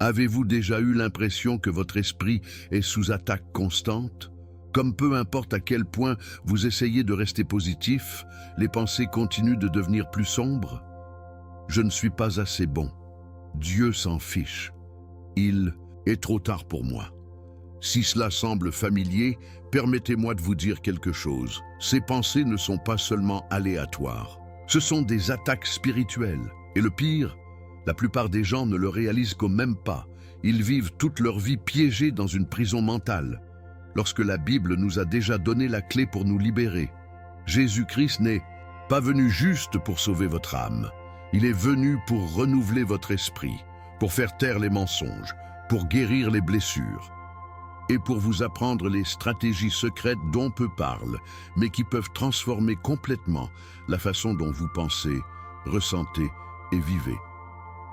Avez-vous déjà eu l'impression que votre esprit est sous attaque constante? Comme peu importe à quel point vous essayez de rester positif, les pensées continuent de devenir plus sombres? Je ne suis pas assez bon. Dieu s'en fiche. Il est trop tard pour moi. Si cela semble familier, permettez-moi de vous dire quelque chose. Ces pensées ne sont pas seulement aléatoires. Ce sont des attaques spirituelles. Et le pire, la plupart des gens ne le réalisent qu'au même pas. Ils vivent toute leur vie piégés dans une prison mentale, lorsque la Bible nous a déjà donné la clé pour nous libérer. Jésus-Christ n'est pas venu juste pour sauver votre âme. Il est venu pour renouveler votre esprit, pour faire taire les mensonges, pour guérir les blessures et pour vous apprendre les stratégies secrètes dont peu parle, mais qui peuvent transformer complètement la façon dont vous pensez, ressentez et vivez.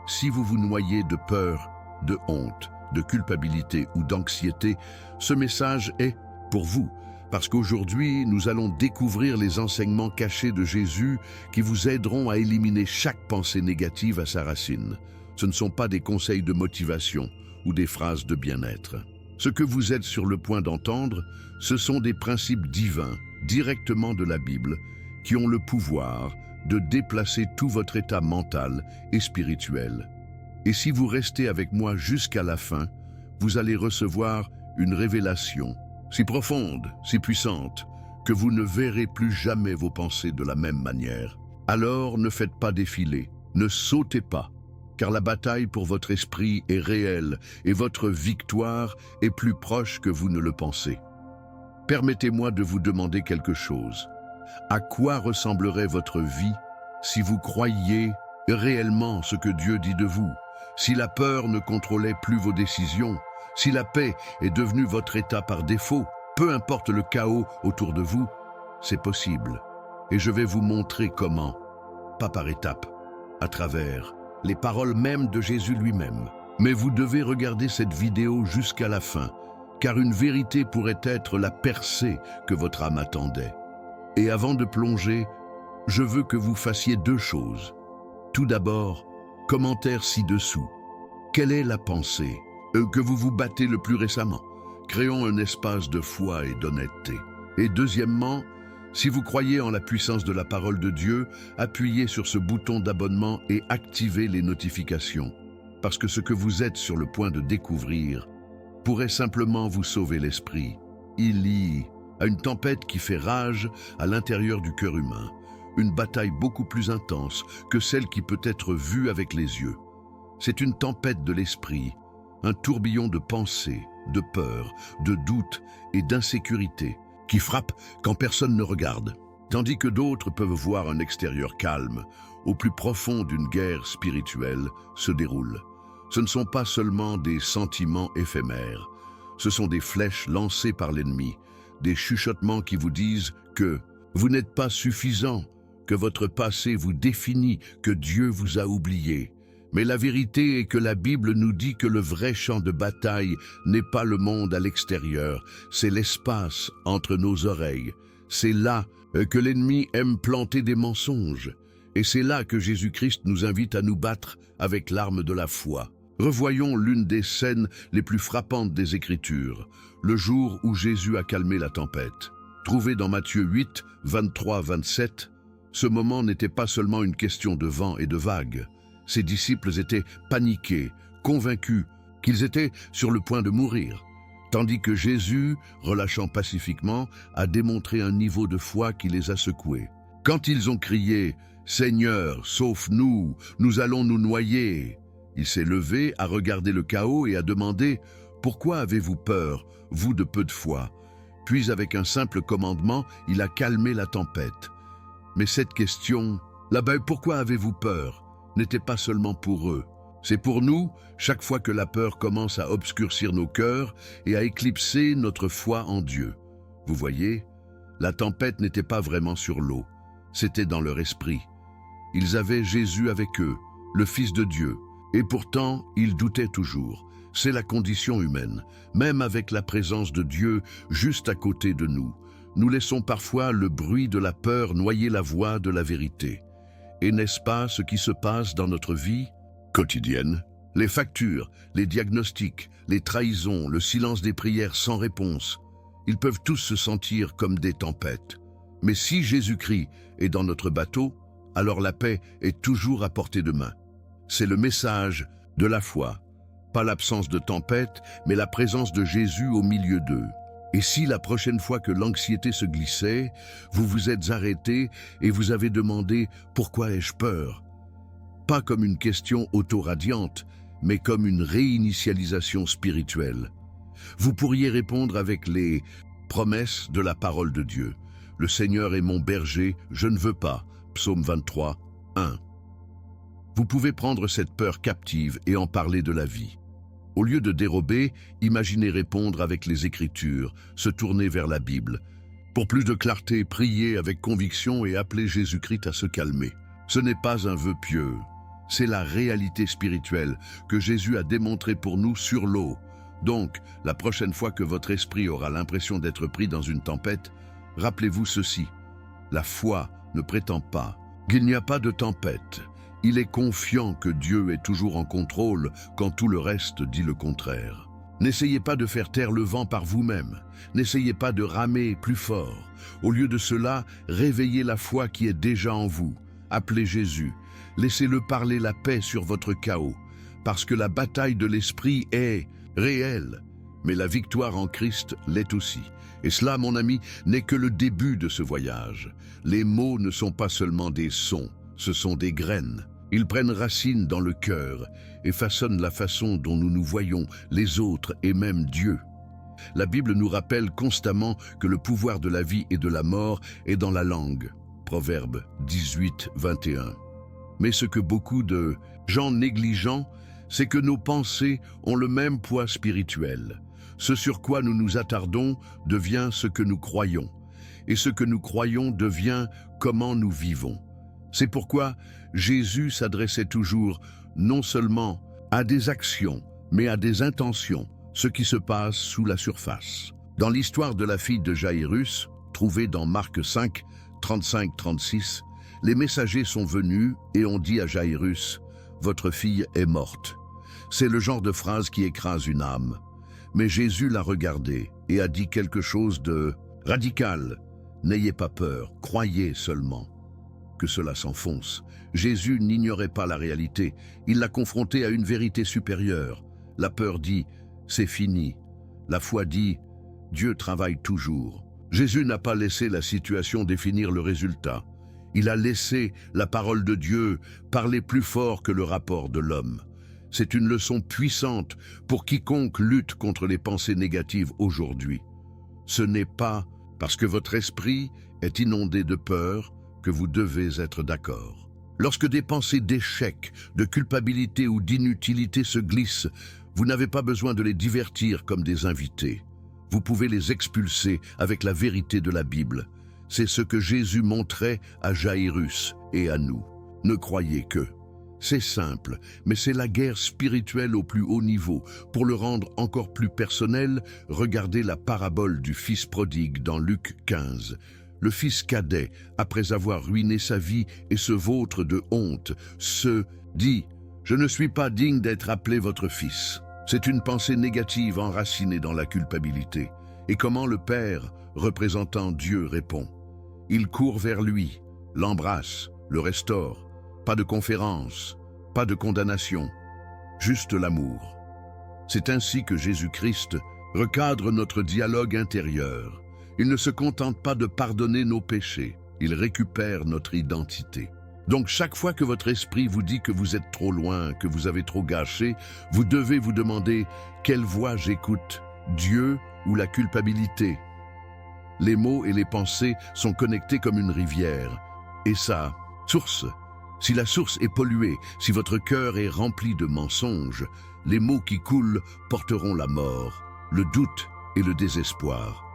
Si vous vous noyez de peur, de honte, de culpabilité ou d'anxiété, ce message est pour vous, parce qu'aujourd'hui, nous allons découvrir les enseignements cachés de Jésus qui vous aideront à éliminer chaque pensée négative à sa racine. Ce ne sont pas des conseils de motivation ou des phrases de bien-être. Ce que vous êtes sur le point d'entendre, ce sont des principes divins, directement de la Bible, qui ont le pouvoir de déplacer tout votre état mental et spirituel. Et si vous restez avec moi jusqu'à la fin, vous allez recevoir une révélation si profonde, si puissante, que vous ne verrez plus jamais vos pensées de la même manière. Alors ne faites pas défiler, ne sautez pas, car la bataille pour votre esprit est réelle et votre victoire est plus proche que vous ne le pensez. Permettez-moi de vous demander quelque chose. À quoi ressemblerait votre vie si vous croyiez réellement ce que Dieu dit de vous? Si la peur ne contrôlait plus vos décisions, si la paix est devenue votre état par défaut, peu importe le chaos autour de vous, c'est possible. Et je vais vous montrer comment, pas par étapes, à travers les paroles mêmes de Jésus lui-même. Mais vous devez regarder cette vidéo jusqu'à la fin, car une vérité pourrait être la percée que votre âme attendait. Et avant de plonger, je veux que vous fassiez deux choses. Tout d'abord, commentaire ci-dessous. Quelle est la pensée que vous vous battez le plus récemment? Créons un espace de foi et d'honnêteté. Et deuxièmement, si vous croyez en la puissance de la parole de Dieu, appuyez sur ce bouton d'abonnement et activez les notifications. Parce que ce que vous êtes sur le point de découvrir pourrait simplement vous sauver l'esprit. Il y a une tempête qui fait rage à l'intérieur du cœur humain. Une bataille beaucoup plus intense que celle qui peut être vue avec les yeux. C'est une tempête de l'esprit, un tourbillon de pensées, de peur, de doute et d'insécurité qui frappe quand personne ne regarde. Tandis que d'autres peuvent voir un extérieur calme, au plus profond d'une guerre spirituelle se déroule. Ce ne sont pas seulement des sentiments éphémères, ce sont des flèches lancées par l'ennemi, des chuchotements qui vous disent que vous n'êtes pas suffisant, que votre passé vous définit, que Dieu vous a oublié. Mais la vérité est que la Bible nous dit que le vrai champ de bataille n'est pas le monde à l'extérieur, c'est l'espace entre nos oreilles. C'est là que l'ennemi aime planter des mensonges. Et c'est là que Jésus-Christ nous invite à nous battre avec l'arme de la foi. Revoyons l'une des scènes les plus frappantes des Écritures, le jour où Jésus a calmé la tempête. Trouvé dans Matthieu 8, 23-27, ce moment n'était pas seulement une question de vent et de vagues. Ses disciples étaient paniqués, convaincus qu'ils étaient sur le point de mourir, tandis que Jésus, relâchant pacifiquement, a démontré un niveau de foi qui les a secoués. Quand ils ont crié « Seigneur, sauve-nous, nous allons nous noyer », il s'est levé, a regardé le chaos et a demandé « Pourquoi avez-vous peur, vous de peu de foi ?» Puis avec un simple commandement, il a calmé la tempête. Mais cette question, pourquoi avez-vous peur, n'était pas seulement pour eux. C'est pour nous, chaque fois que la peur commence à obscurcir nos cœurs et à éclipser notre foi en Dieu. Vous voyez, la tempête n'était pas vraiment sur l'eau, c'était dans leur esprit. Ils avaient Jésus avec eux, le Fils de Dieu, et pourtant ils doutaient toujours. C'est la condition humaine, même avec la présence de Dieu juste à côté de nous. Nous laissons parfois le bruit de la peur noyer la voix de la vérité. Et n'est-ce pas ce qui se passe dans notre vie quotidienne? Les factures, les diagnostics, les trahisons, le silence des prières sans réponse, ils peuvent tous se sentir comme des tempêtes. Mais si Jésus-Christ est dans notre bateau, alors la paix est toujours à portée de main. C'est le message de la foi. Pas l'absence de tempête, mais la présence de Jésus au milieu d'eux. Et si la prochaine fois que l'anxiété se glissait, vous vous êtes arrêté et vous avez demandé « Pourquoi ai-je peur ?» Pas comme une question auto-radiante, mais comme une réinitialisation spirituelle. Vous pourriez répondre avec les promesses de la parole de Dieu. « Le Seigneur est mon berger, je ne veux pas. » Psaume 23, 1. Vous pouvez prendre cette peur captive et en parler de la vie. Au lieu de dérober, imaginez répondre avec les Écritures, se tourner vers la Bible. Pour plus de clarté, priez avec conviction et appelez Jésus-Christ à se calmer. Ce n'est pas un vœu pieux, c'est la réalité spirituelle que Jésus a démontrée pour nous sur l'eau. Donc, la prochaine fois que votre esprit aura l'impression d'être pris dans une tempête, rappelez-vous ceci. La foi ne prétend pas qu'il n'y a pas de tempête. Il est confiant que Dieu est toujours en contrôle quand tout le reste dit le contraire. N'essayez pas de faire taire le vent par vous-même. N'essayez pas de ramer plus fort. Au lieu de cela, réveillez la foi qui est déjà en vous. Appelez Jésus. Laissez-le parler la paix sur votre chaos. Parce que la bataille de l'esprit est réelle. Mais la victoire en Christ l'est aussi. Et cela, mon ami, n'est que le début de ce voyage. Les mots ne sont pas seulement des sons, ce sont des graines. Ils prennent racine dans le cœur et façonnent la façon dont nous nous voyons, les autres et même Dieu. La Bible nous rappelle constamment que le pouvoir de la vie et de la mort est dans la langue. Proverbe 18, 21. Mais ce que beaucoup de gens négligent, c'est que nos pensées ont le même poids spirituel. Ce sur quoi nous nous attardons devient ce que nous croyons. Et ce que nous croyons devient comment nous vivons. C'est pourquoi Jésus s'adressait toujours non seulement à des actions, mais à des intentions, ce qui se passe sous la surface. Dans l'histoire de la fille de Jaïrus, trouvée dans Marc 5, 35-36, les messagers sont venus et ont dit à Jaïrus « Votre fille est morte ». C'est le genre de phrase qui écrase une âme. Mais Jésus l'a regardé et a dit quelque chose de radical. « N'ayez pas peur, croyez seulement ». Que cela s'enfonce. Jésus n'ignorait pas la réalité. Il l'a confronté à une vérité supérieure. La peur dit « c'est fini ». La foi dit « Dieu travaille toujours ». Jésus n'a pas laissé la situation définir le résultat. Il a laissé la parole de Dieu parler plus fort que le rapport de l'homme. C'est une leçon puissante pour quiconque lutte contre les pensées négatives aujourd'hui. Ce n'est pas parce que votre esprit est inondé de peur que vous devez être d'accord. Lorsque des pensées d'échec, de culpabilité ou d'inutilité se glissent, vous n'avez pas besoin de les divertir comme des invités. Vous pouvez les expulser avec la vérité de la Bible. C'est ce que Jésus montrait à Jaïrus et à nous. Ne croyez que. C'est simple, mais c'est la guerre spirituelle au plus haut niveau. Pour le rendre encore plus personnel, regardez la parabole du fils prodigue dans Luc 15. Le fils cadet, après avoir ruiné sa vie et se vautre de honte, se dit « Je ne suis pas digne d'être appelé votre fils ». C'est une pensée négative enracinée dans la culpabilité. Et comment le Père, représentant Dieu, répond? Il court vers lui, l'embrasse, le restaure. Pas de conférence, pas de condamnation, juste l'amour. C'est ainsi que Jésus-Christ recadre notre dialogue intérieur. Il ne se contente pas de pardonner nos péchés, il récupère notre identité. Donc chaque fois que votre esprit vous dit que vous êtes trop loin, que vous avez trop gâché, vous devez vous demander « Quelle voix j'écoute, Dieu ou la culpabilité ?» Les mots et les pensées sont connectés comme une rivière. Et sa source, si la source est polluée, si votre cœur est rempli de mensonges, les mots qui coulent porteront la mort, le doute et le désespoir.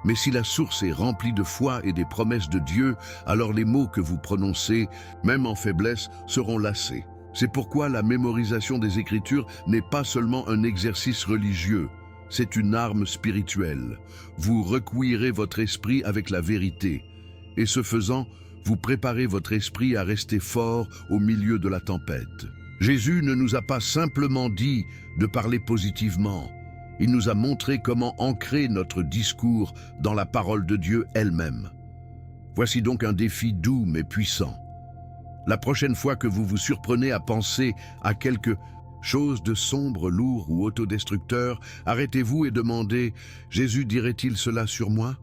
Mais si la source est remplie de foi et des promesses de Dieu, alors les mots que vous prononcez, même en faiblesse, seront lassés. C'est pourquoi la mémorisation des Écritures n'est pas seulement un exercice religieux, c'est une arme spirituelle. Vous recueillerez votre esprit avec la vérité, et ce faisant, vous préparez votre esprit à rester fort au milieu de la tempête. Jésus ne nous a pas simplement dit de parler positivement. Il nous a montré comment ancrer notre discours dans la parole de Dieu elle-même. Voici donc un défi doux mais puissant. La prochaine fois que vous vous surprenez à penser à quelque chose de sombre, lourd ou autodestructeur, arrêtez-vous et demandez « Jésus dirait-il cela sur moi ?»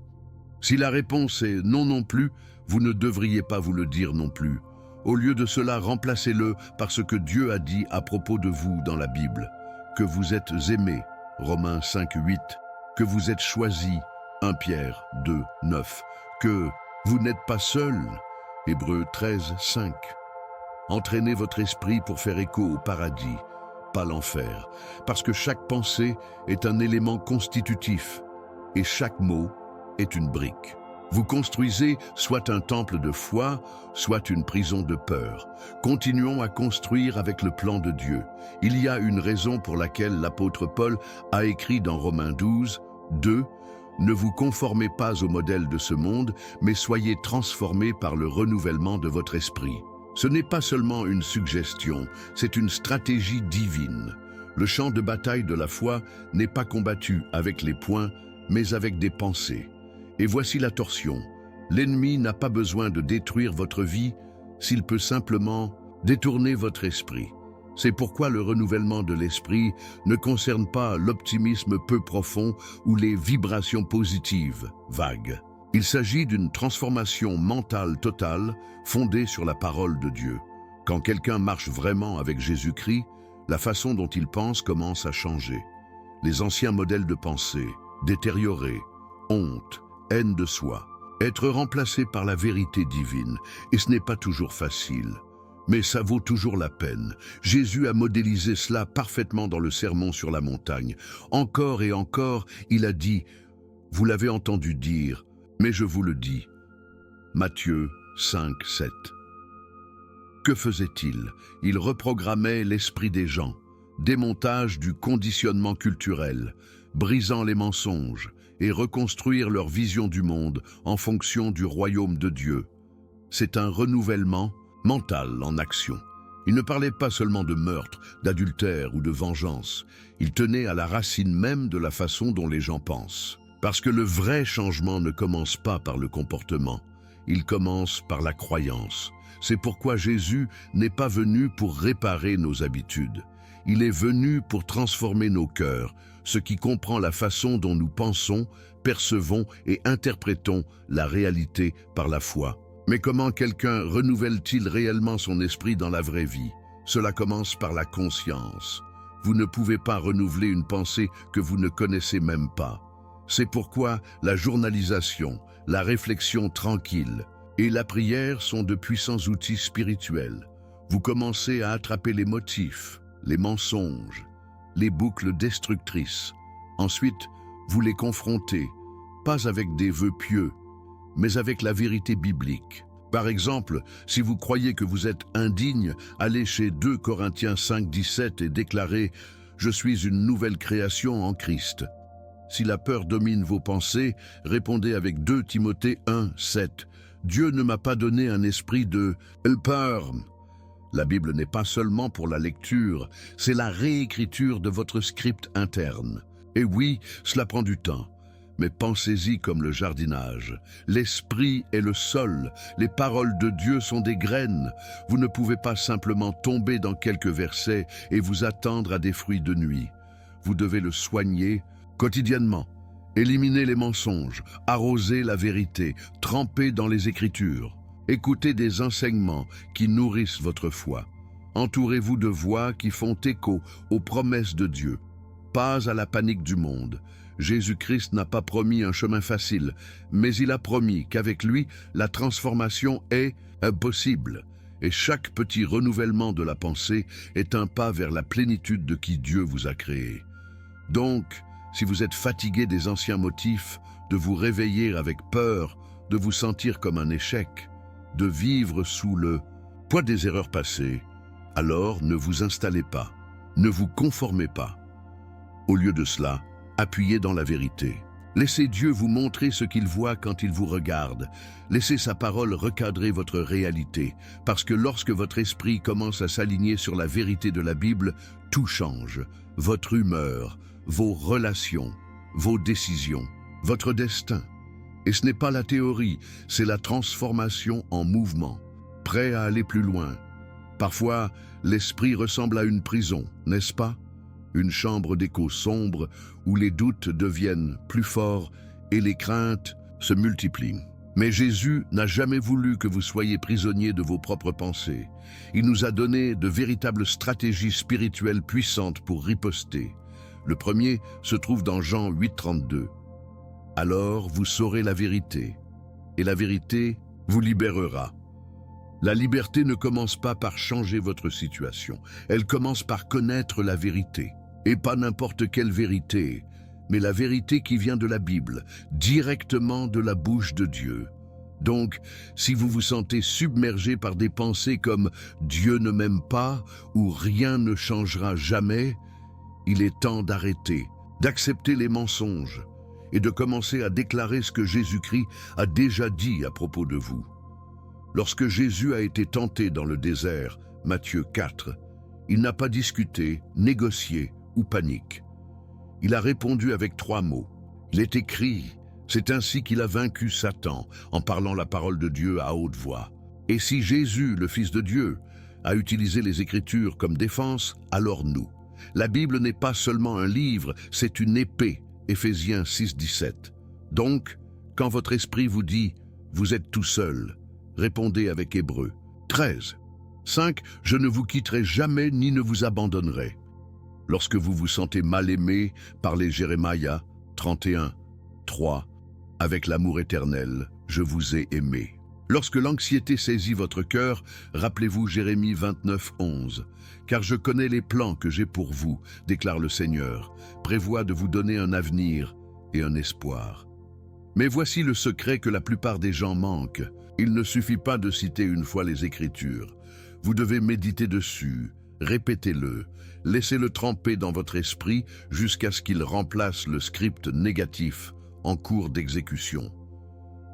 Si la réponse est non non plus, vous ne devriez pas vous le dire non plus. Au lieu de cela, remplacez-le par ce que Dieu a dit à propos de vous dans la Bible. Que vous êtes aimés, Romains 5, 8. Que vous êtes choisis, 1 Pierre 2, 9. Que vous n'êtes pas seul, Hébreux 13, 5. Entraînez votre esprit pour faire écho au paradis, pas l'enfer, parce que chaque pensée est un élément constitutif et chaque mot est une brique. Vous construisez soit un temple de foi, soit une prison de peur. Continuons à construire avec le plan de Dieu. Il y a une raison pour laquelle l'apôtre Paul a écrit dans Romains 12, 2, « Ne vous conformez pas au modèle de ce monde, mais soyez transformés par le renouvellement de votre esprit. » Ce n'est pas seulement une suggestion, c'est une stratégie divine. Le champ de bataille de la foi n'est pas combattu avec les poings, mais avec des pensées. Et voici la torsion. L'ennemi n'a pas besoin de détruire votre vie s'il peut simplement détourner votre esprit. C'est pourquoi le renouvellement de l'esprit ne concerne pas l'optimisme peu profond ou les vibrations positives, vagues. Il s'agit d'une transformation mentale totale fondée sur la parole de Dieu. Quand quelqu'un marche vraiment avec Jésus-Christ, la façon dont il pense commence à changer. Les anciens modèles de pensée, détériorés, honte, haine de soi, être remplacé par la vérité divine, et ce n'est pas toujours facile. Mais ça vaut toujours la peine. Jésus a modélisé cela parfaitement dans le Sermon sur la montagne. Encore et encore, il a dit « Vous l'avez entendu dire, mais je vous le dis. » Matthieu 5, 7. Que faisait-il? Il reprogrammait l'esprit des gens, démontage du conditionnement culturel, brisant les mensonges, et reconstruire leur vision du monde en fonction du royaume de Dieu. C'est un renouvellement mental en action. Il ne parlait pas seulement de meurtre, d'adultère ou de vengeance. Il tenait à la racine même de la façon dont les gens pensent. Parce que le vrai changement ne commence pas par le comportement, il commence par la croyance. C'est pourquoi Jésus n'est pas venu pour réparer nos habitudes. Il est venu pour transformer nos cœurs, ce qui comprend la façon dont nous pensons, percevons et interprétons la réalité par la foi. Mais comment quelqu'un renouvelle-t-il réellement son esprit dans la vraie vie? Cela commence par la conscience. Vous ne pouvez pas renouveler une pensée que vous ne connaissez même pas. C'est pourquoi la journalisation, la réflexion tranquille et la prière sont de puissants outils spirituels. Vous commencez à attraper les motifs, les mensonges, les boucles destructrices. Ensuite, vous les confrontez, pas avec des vœux pieux, mais avec la vérité biblique. Par exemple, si vous croyez que vous êtes indigne, allez chez 2 Corinthiens 5, 17 et déclarez « Je suis une nouvelle création en Christ ». Si la peur domine vos pensées, répondez avec 2 Timothée 1, 7. « Dieu ne m'a pas donné un esprit de peur ». La Bible n'est pas seulement pour la lecture, c'est la réécriture de votre script interne. Et oui, cela prend du temps. Mais pensez-y comme le jardinage. L'esprit est le sol, les paroles de Dieu sont des graines. Vous ne pouvez pas simplement tomber dans quelques versets et vous attendre à des fruits de nuit. Vous devez le soigner quotidiennement. Éliminez les mensonges, arrosez la vérité, trempez dans les Écritures. Écoutez des enseignements qui nourrissent votre foi. Entourez-vous de voix qui font écho aux promesses de Dieu. Pas à la panique du monde. Jésus-Christ n'a pas promis un chemin facile, mais il a promis qu'avec lui, la transformation est possible. Et chaque petit renouvellement de la pensée est un pas vers la plénitude de qui Dieu vous a créé. Donc, si vous êtes fatigué des anciens motifs, de vous réveiller avec peur, de vous sentir comme un échec, de vivre sous le poids des erreurs passées, alors ne vous installez pas, ne vous conformez pas. Au lieu de cela, appuyez dans la vérité. Laissez Dieu vous montrer ce qu'il voit quand il vous regarde. Laissez sa parole recadrer votre réalité, parce que lorsque votre esprit commence à s'aligner sur la vérité de la Bible, tout change. Votre humeur, vos relations, vos décisions, votre destin. Et ce n'est pas la théorie, c'est la transformation en mouvement, prêt à aller plus loin. Parfois, l'esprit ressemble à une prison, n'est-ce pas? Une chambre d'écho sombre où les doutes deviennent plus forts et les craintes se multiplient. Mais Jésus n'a jamais voulu que vous soyez prisonnier de vos propres pensées. Il nous a donné de véritables stratégies spirituelles puissantes pour riposter. Le premier se trouve dans Jean 8,32. « Alors vous saurez la vérité, et la vérité vous libérera. » La liberté ne commence pas par changer votre situation, elle commence par connaître la vérité. Et pas n'importe quelle vérité, mais la vérité qui vient de la Bible, directement de la bouche de Dieu. Donc, si vous vous sentez submergé par des pensées comme « Dieu ne m'aime pas » ou « Rien ne changera jamais », il est temps d'arrêter, d'accepter les mensonges et de commencer à déclarer ce que Jésus-Christ a déjà dit à propos de vous. Lorsque Jésus a été tenté dans le désert, Matthieu 4, il n'a pas discuté, négocié ou panique. Il a répondu avec 3 mots. Il est écrit, c'est ainsi qu'il a vaincu Satan, en parlant la parole de Dieu à haute voix. Et si Jésus, le Fils de Dieu, a utilisé les Écritures comme défense, alors nous. La Bible n'est pas seulement un livre, c'est une épée, Éphésiens 6,17. Donc, quand votre esprit vous dit « vous êtes tout seul », répondez avec Hébreux 13. 5. Je ne vous quitterai jamais ni ne vous abandonnerai. Lorsque vous vous sentez mal aimé, parlez Jérémia 31, 3. Avec l'amour éternel, je vous ai aimé. Lorsque l'anxiété saisit votre cœur, rappelez-vous Jérémie 29, 11. Car je connais les plans que j'ai pour vous, déclare le Seigneur, prévoit de vous donner un avenir et un espoir. Mais voici le secret que la plupart des gens manquent. Il ne suffit pas de citer une fois les Écritures. Vous devez méditer dessus, répétez-le, laissez-le tremper dans votre esprit jusqu'à ce qu'il remplace le script négatif en cours d'exécution.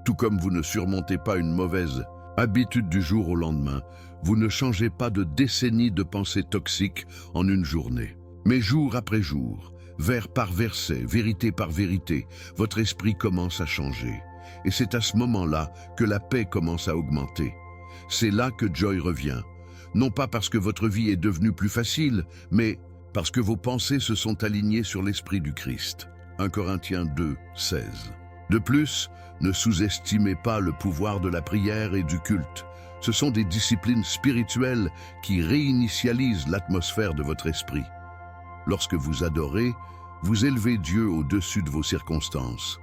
Tout comme vous ne surmontez pas une mauvaise habitude du jour au lendemain, vous ne changez pas de décennies de pensées toxiques en une journée. Mais jour après jour, vers par verset, vérité par vérité, votre esprit commence à changer. Et c'est à ce moment-là que la paix commence à augmenter. C'est là que Joy revient. Non pas parce que votre vie est devenue plus facile, mais parce que vos pensées se sont alignées sur l'Esprit du Christ. 1 Corinthiens 2, 16. De plus, ne sous-estimez pas le pouvoir de la prière et du culte. Ce sont des disciplines spirituelles qui réinitialisent l'atmosphère de votre esprit. Lorsque vous adorez, vous élevez Dieu au-dessus de vos circonstances.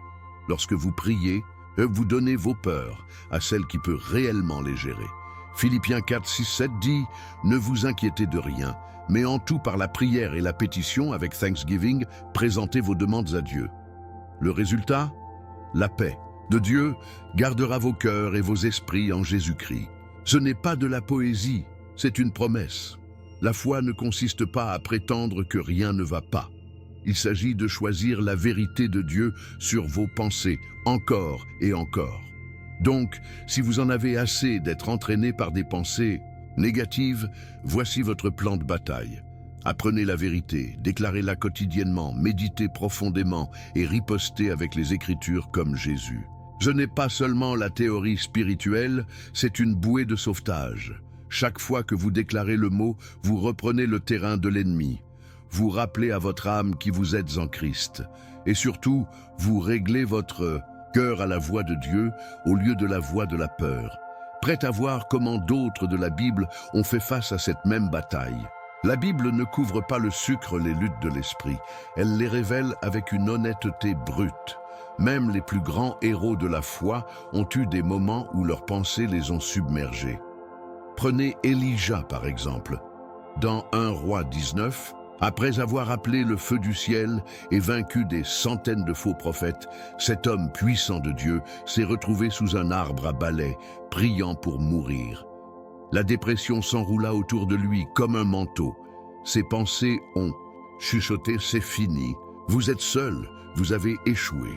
Lorsque vous priez, vous donnez vos peurs à celle qui peut réellement les gérer. Philippiens 4, 6, 7 dit « Ne vous inquiétez de rien, mais en tout par la prière et la pétition avec thanksgiving, présentez vos demandes à Dieu. » Le résultat? La paix de Dieu gardera vos cœurs et vos esprits en Jésus-Christ. Ce n'est pas de la poésie, c'est une promesse. La foi ne consiste pas à prétendre que rien ne va pas. Il s'agit de choisir la vérité de Dieu sur vos pensées, encore et encore. Donc, si vous en avez assez d'être entraîné par des pensées négatives, voici votre plan de bataille. Apprenez la vérité, déclarez-la quotidiennement, méditez profondément et ripostez avec les Écritures comme Jésus. Ce n'est pas seulement la théorie spirituelle, c'est une bouée de sauvetage. Chaque fois que vous déclarez le mot, vous reprenez le terrain de l'ennemi. Vous rappelez à votre âme qui vous êtes en Christ. Et surtout, vous réglez votre cœur à la voix de Dieu au lieu de la voix de la peur. Prêt à voir comment d'autres de la Bible ont fait face à cette même bataille. La Bible ne couvre pas le sucre les luttes de l'esprit. Elle les révèle avec une honnêteté brute. Même les plus grands héros de la foi ont eu des moments où leurs pensées les ont submergés. Prenez Élisha par exemple. Dans 1 Roi 19, après avoir appelé le feu du ciel et vaincu des centaines de faux prophètes, cet homme puissant de Dieu s'est retrouvé sous un arbre à balai, priant pour mourir. La dépression s'enroula autour de lui comme un manteau. Ses pensées ont chuchoté « c'est fini, vous êtes seul, vous avez échoué ».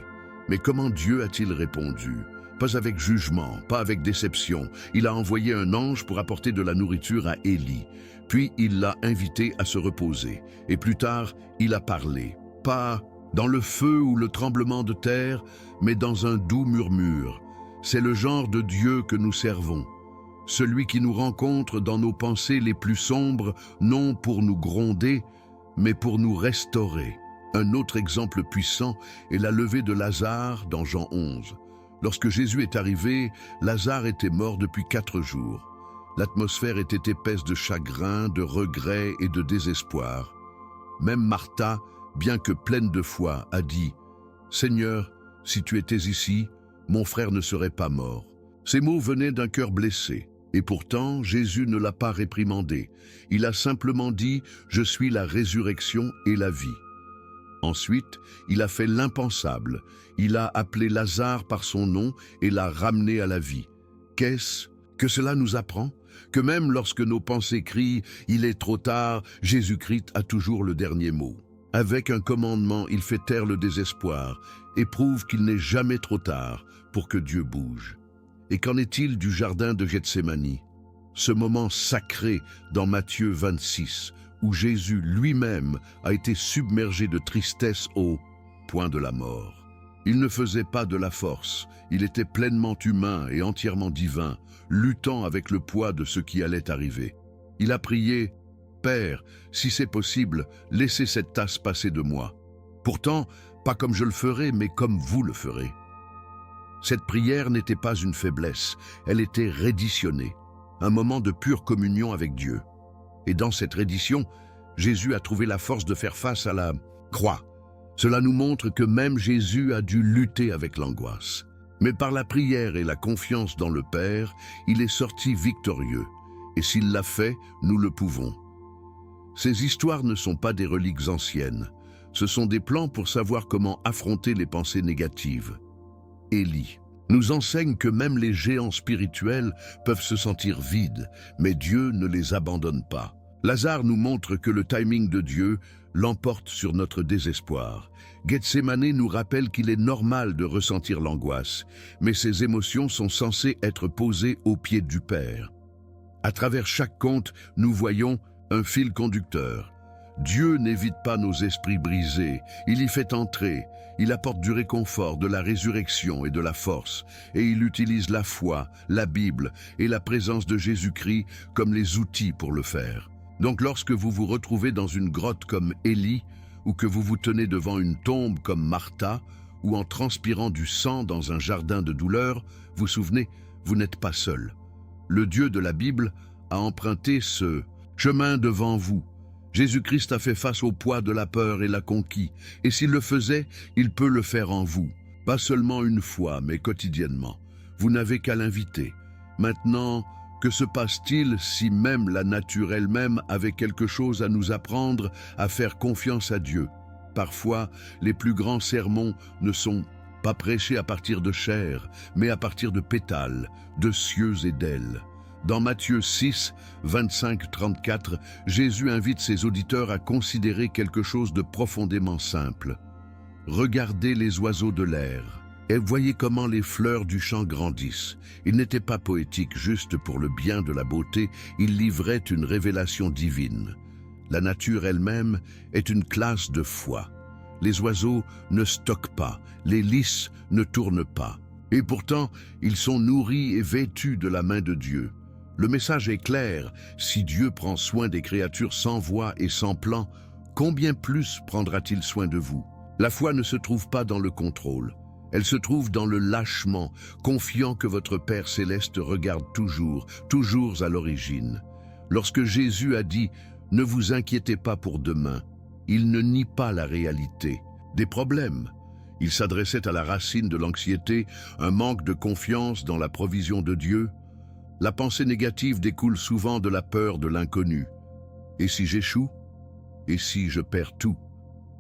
Mais comment Dieu a-t-il répondu? Pas avec jugement, pas avec déception. Il a envoyé un ange pour apporter de la nourriture à Élie. Puis il l'a invité à se reposer. Et plus tard, il a parlé. Pas dans le feu ou le tremblement de terre, mais dans un doux murmure. C'est le genre de Dieu que nous servons. Celui qui nous rencontre dans nos pensées les plus sombres, non pour nous gronder, mais pour nous restaurer. Un autre exemple puissant est la levée de Lazare dans Jean 11. Lorsque Jésus est arrivé, Lazare était mort depuis 4 jours. L'atmosphère était épaisse de chagrin, de regret et de désespoir. Même Martha, bien que pleine de foi, a dit « Seigneur, si tu étais ici, mon frère ne serait pas mort. » Ces mots venaient d'un cœur blessé. Et pourtant, Jésus ne l'a pas réprimandé. Il a simplement dit « Je suis la résurrection et la vie ». Ensuite, il a fait l'impensable. Il a appelé Lazare par son nom et l'a ramené à la vie. Qu'est-ce que cela nous apprend? Que même lorsque nos pensées crient « Il est trop tard », Jésus-Christ a toujours le dernier mot. Avec un commandement, il fait taire le désespoir et prouve qu'il n'est jamais trop tard pour que Dieu bouge. Et qu'en est-il du jardin de Gethsémani? Ce moment sacré dans Matthieu 26, où Jésus lui-même a été submergé de tristesse au point de la mort. Il ne faisait pas de la force, il était pleinement humain et entièrement divin, luttant avec le poids de ce qui allait arriver. Il a prié « Père, si c'est possible, laissez cette tasse passer de moi. Pourtant, pas comme je le ferai, mais comme vous le ferez. » Cette prière n'était pas une faiblesse, elle était reditionnée, un moment de pure communion avec Dieu. Et dans cette reddition, Jésus a trouvé la force de faire face à la croix. Cela nous montre que même Jésus a dû lutter avec l'angoisse. Mais par la prière et la confiance dans le Père, il est sorti victorieux. Et s'il l'a fait, nous le pouvons. Ces histoires ne sont pas des reliques anciennes. Ce sont des plans pour savoir comment affronter les pensées négatives. Élie nous enseigne que même les géants spirituels peuvent se sentir vides, mais Dieu ne les abandonne pas. Lazare nous montre que le timing de Dieu l'emporte sur notre désespoir. Gethsémani nous rappelle qu'il est normal de ressentir l'angoisse, mais ces émotions sont censées être posées aux pieds du Père. À travers chaque conte, nous voyons un fil conducteur. Dieu n'évite pas nos esprits brisés, il y fait entrer, il apporte du réconfort, de la résurrection et de la force, et il utilise la foi, la Bible et la présence de Jésus-Christ comme les outils pour le faire. Donc lorsque vous vous retrouvez dans une grotte comme Élie, ou que vous vous tenez devant une tombe comme Martha, ou en transpirant du sang dans un jardin de douleur, vous souvenez, vous n'êtes pas seul. Le Dieu de la Bible a emprunté ce chemin devant vous. Jésus-Christ a fait face au poids de la peur et l'a conquis, et s'il le faisait, il peut le faire en vous. Pas seulement une fois, mais quotidiennement. Vous n'avez qu'à l'inviter. Maintenant, que se passe-t-il si même la nature elle-même avait quelque chose à nous apprendre à faire confiance à Dieu? Parfois, les plus grands sermons ne sont pas prêchés à partir de chair, mais à partir de pétales, de cieux et d'ailes. Dans Matthieu 6, 25-34, Jésus invite ses auditeurs à considérer quelque chose de profondément simple. Regardez les oiseaux de l'air et voyez comment les fleurs du champ grandissent. Il n'était pas poétique juste pour le bien de la beauté, il livrait une révélation divine. La nature elle-même est une classe de foi. Les oiseaux ne stockent pas, les lys ne tournent pas. Et pourtant, ils sont nourris et vêtus de la main de Dieu. Le message est clair, si Dieu prend soin des créatures sans voix et sans plan, combien plus prendra-t-il soin de vous? La foi ne se trouve pas dans le contrôle, elle se trouve dans le lâchement, confiant que votre Père céleste regarde toujours, toujours à l'origine. Lorsque Jésus a dit « Ne vous inquiétez pas pour demain », il ne nie pas la réalité, des problèmes. Il s'adressait à la racine de l'anxiété, un manque de confiance dans la provision de Dieu. La pensée négative découle souvent de la peur de l'inconnu. Et si j'échoue? Et si je perds tout?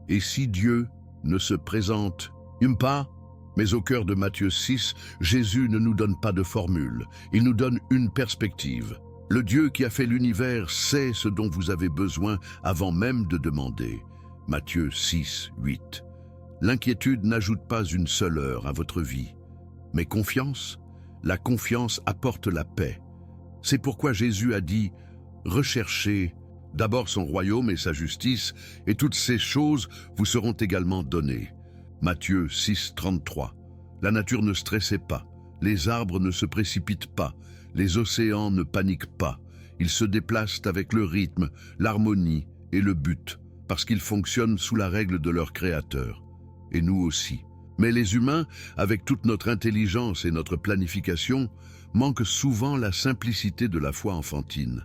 Et si Dieu ne se présente pas? Mais au cœur de Matthieu 6, Jésus ne nous donne pas de formule, il nous donne une perspective. Le Dieu qui a fait l'univers sait ce dont vous avez besoin avant même de demander. Matthieu 6, 8. L'inquiétude n'ajoute pas une seule heure à votre vie. Mais confiance, la confiance apporte la paix. C'est pourquoi Jésus a dit « Recherchez d'abord son royaume et sa justice, et toutes ces choses vous seront également données. » Matthieu 6, 33. La nature ne stressait pas, les arbres ne se précipitent pas, les océans ne paniquent pas. Ils se déplacent avec le rythme, l'harmonie et le but, parce qu'ils fonctionnent sous la règle de leur Créateur. Et nous aussi. Mais les humains, avec toute notre intelligence et notre planification, manquent souvent la simplicité de la foi enfantine.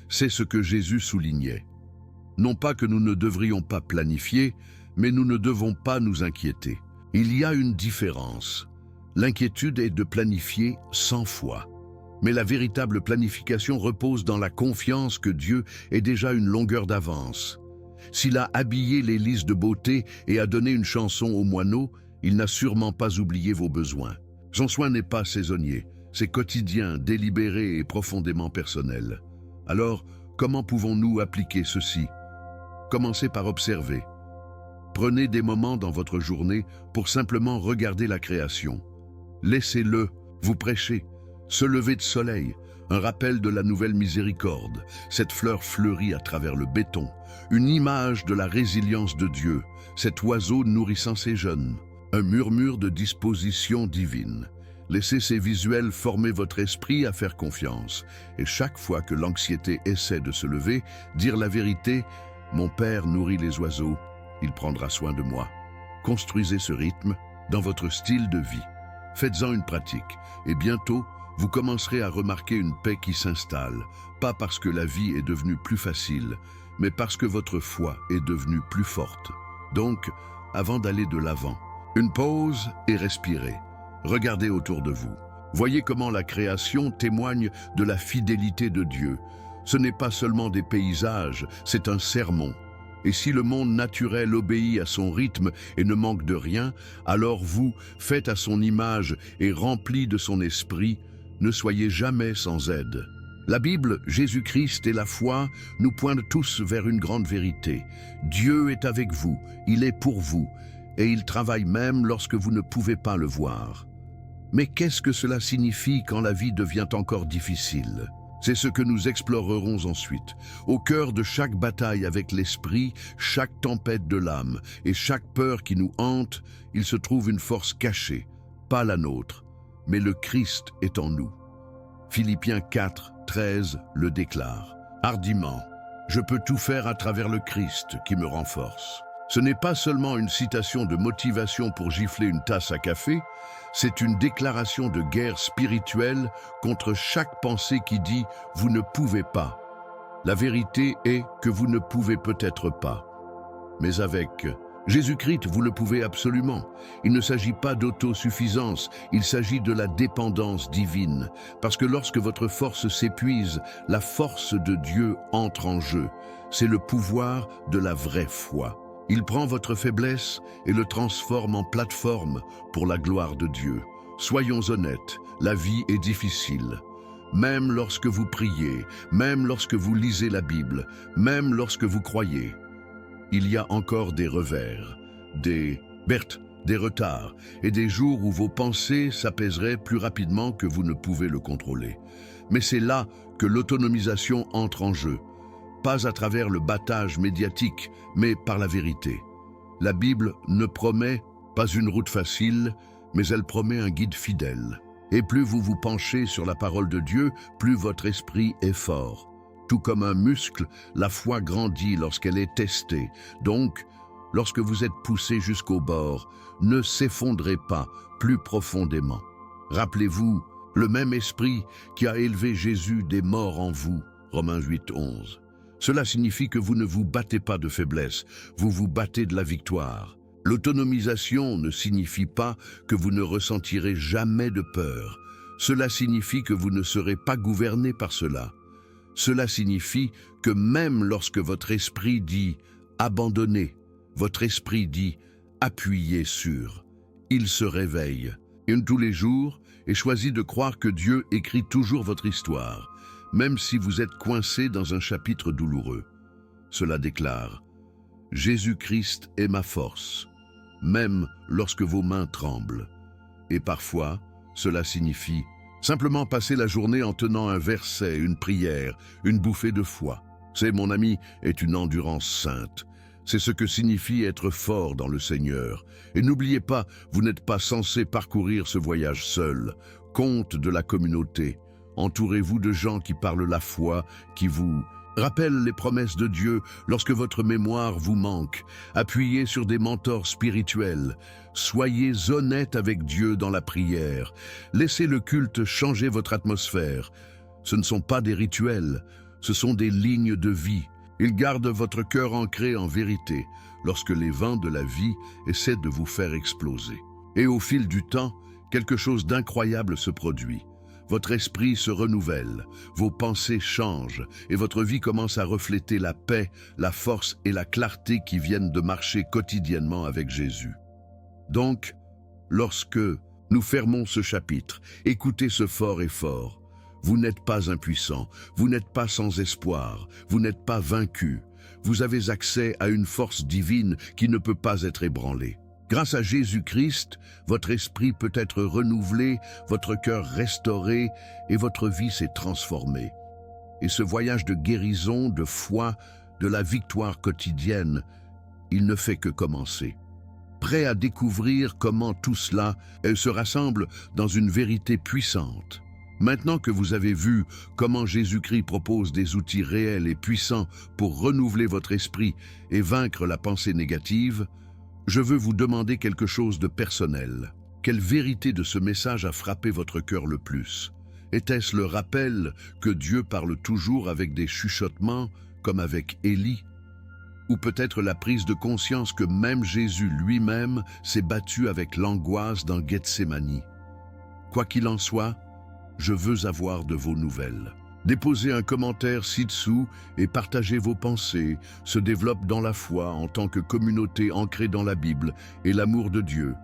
C'est ce que Jésus soulignait. Non pas que nous ne devrions pas planifier, mais nous ne devons pas nous inquiéter. Il y a une différence. L'inquiétude est de planifier sans foi. Mais la véritable planification repose dans la confiance que Dieu est déjà une longueur d'avance. S'il a habillé les lys de beauté et a donné une chanson aux moineaux, il n'a sûrement pas oublié vos besoins. Son soin n'est pas saisonnier, c'est quotidien, délibéré et profondément personnel. Alors, comment pouvons-nous appliquer ceci? Commencez par observer. Prenez des moments dans votre journée pour simplement regarder la création. Laissez-le vous prêcher. Ce lever de soleil, un rappel de la nouvelle miséricorde, cette fleur fleurie à travers le béton, une image de la résilience de Dieu, cet oiseau nourrissant ses jeunes, un murmure de disposition divine. Laissez ces visuels former votre esprit à faire confiance. Et chaque fois que l'anxiété essaie de se lever, dire la vérité, « Mon Père nourrit les oiseaux, il prendra soin de moi. » Construisez ce rythme dans votre style de vie. Faites-en une pratique, et bientôt, vous commencerez à remarquer une paix qui s'installe, pas parce que la vie est devenue plus facile, mais parce que votre foi est devenue plus forte. Donc, avant d'aller de l'avant, une pause et respirez. Regardez autour de vous. Voyez comment la création témoigne de la fidélité de Dieu. Ce n'est pas seulement des paysages, c'est un sermon. Et si le monde naturel obéit à son rythme et ne manque de rien, alors vous, faites à son image et remplis de son esprit, ne soyez jamais sans aide. La Bible, Jésus-Christ et la foi nous pointent tous vers une grande vérité. Dieu est avec vous, il est pour vous, et il travaille même lorsque vous ne pouvez pas le voir. Mais qu'est-ce que cela signifie quand la vie devient encore difficile? C'est ce que nous explorerons ensuite. Au cœur de chaque bataille avec l'esprit, chaque tempête de l'âme et chaque peur qui nous hante, il se trouve une force cachée, pas la nôtre, mais le Christ est en nous. Philippiens 4, 13 le déclare. Hardiment, je peux tout faire à travers le Christ qui me renforce. Ce n'est pas seulement une citation de motivation pour gifler une tasse à café, c'est une déclaration de guerre spirituelle contre chaque pensée qui dit « vous ne pouvez pas ». La vérité est que vous ne pouvez peut-être pas. Mais avec Jésus-Christ, vous le pouvez absolument. Il ne s'agit pas d'autosuffisance, il s'agit de la dépendance divine. Parce que lorsque votre force s'épuise, la force de Dieu entre en jeu. C'est le pouvoir de la vraie foi. Il prend votre faiblesse et le transforme en plateforme pour la gloire de Dieu. Soyons honnêtes, la vie est difficile. Même lorsque vous priez, même lorsque vous lisez la Bible, même lorsque vous croyez. Il y a encore des revers, des retards et des jours où vos pensées s'apaiseraient plus rapidement que vous ne pouvez le contrôler. Mais c'est là que l'autonomisation entre en jeu. Pas à travers le battage médiatique, mais par la vérité. La Bible ne promet pas une route facile, mais elle promet un guide fidèle. Et plus vous vous penchez sur la parole de Dieu, plus votre esprit est fort. Tout comme un muscle, la foi grandit lorsqu'elle est testée. Donc, lorsque vous êtes poussé jusqu'au bord, ne s'effondrez pas plus profondément. Rappelez-vous, le même esprit qui a élevé Jésus des morts en vous, Romains 8, 11. Cela signifie que vous ne vous battez pas de faiblesse, vous vous battez de la victoire. L'autonomisation ne signifie pas que vous ne ressentirez jamais de peur. Cela signifie que vous ne serez pas gouverné par cela. Cela signifie que même lorsque votre esprit dit « abandonnez », votre esprit dit « appuyez sur », il se réveille, tous les jours, et choisit de croire que Dieu écrit toujours votre histoire, même si vous êtes coincé dans un chapitre douloureux. Cela déclare « Jésus-Christ est ma force. même lorsque vos mains tremblent. Et parfois, cela signifie simplement passer la journée en tenant un verset, une prière, une bouffée de foi. C'est, mon ami, est une endurance sainte. C'est ce que signifie être fort dans le Seigneur. Et n'oubliez pas, vous n'êtes pas censé parcourir ce voyage seul. Compte de la communauté. Entourez-vous de gens qui parlent la foi, qui vous rappellent les promesses de Dieu lorsque votre mémoire vous manque. Appuyez sur des mentors spirituels. Soyez honnête avec Dieu dans la prière. Laissez le culte changer votre atmosphère. Ce ne sont pas des rituels, ce sont des lignes de vie. Ils gardent votre cœur ancré en vérité lorsque les vents de la vie essaient de vous faire exploser. Et au fil du temps, quelque chose d'incroyable se produit. Votre esprit se renouvelle, vos pensées changent et votre vie commence à refléter la paix, la force et la clarté qui viennent de marcher quotidiennement avec Jésus. Donc, lorsque nous fermons ce chapitre, écoutez ce fort et fort. Vous n'êtes pas impuissant, vous n'êtes pas sans espoir, vous n'êtes pas vaincu. Vous avez accès à une force divine qui ne peut pas être ébranlée. Grâce à Jésus-Christ, votre esprit peut être renouvelé, votre cœur restauré et votre vie s'est transformée. Et ce voyage de guérison, de foi, de la victoire quotidienne, il ne fait que commencer. Prêt à découvrir comment tout cela se rassemble dans une vérité puissante. Maintenant que vous avez vu comment Jésus-Christ propose des outils réels et puissants pour renouveler votre esprit et vaincre la pensée négative, je veux vous demander quelque chose de personnel. Quelle vérité de ce message a frappé votre cœur le plus? Était-ce le rappel que Dieu parle toujours avec des chuchotements, comme avec Élie? Ou peut-être la prise de conscience que même Jésus lui-même s'est battu avec l'angoisse dans Gethsémani? Quoi qu'il en soit, je veux avoir de vos nouvelles. Déposez un commentaire ci-dessous et partagez vos pensées, se développe dans la foi en tant que communauté ancrée dans la Bible et l'amour de Dieu.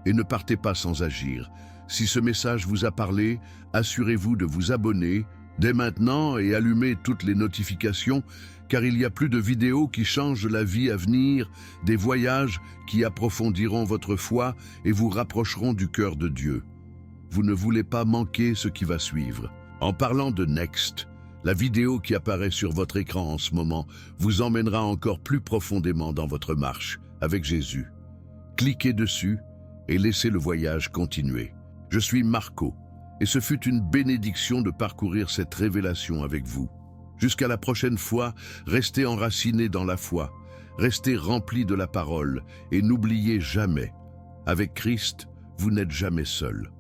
Et ne partez pas sans agir. Si ce message vous a parlé, assurez-vous de vous abonner dès maintenant et allumez toutes les notifications, car il y a plus de vidéos qui changent la vie à venir, des voyages qui approfondiront votre foi et vous rapprocheront du cœur de Dieu. Vous ne voulez pas manquer ce qui va suivre. En parlant de Next, la vidéo qui apparaît sur votre écran en ce moment vous emmènera encore plus profondément dans votre marche avec Jésus. Cliquez dessus et laissez le voyage continuer. Je suis Marco et ce fut une bénédiction de parcourir cette révélation avec vous. Jusqu'à la prochaine fois, restez enracinés dans la foi, restez remplis de la parole et n'oubliez jamais, avec Christ, vous n'êtes jamais seul.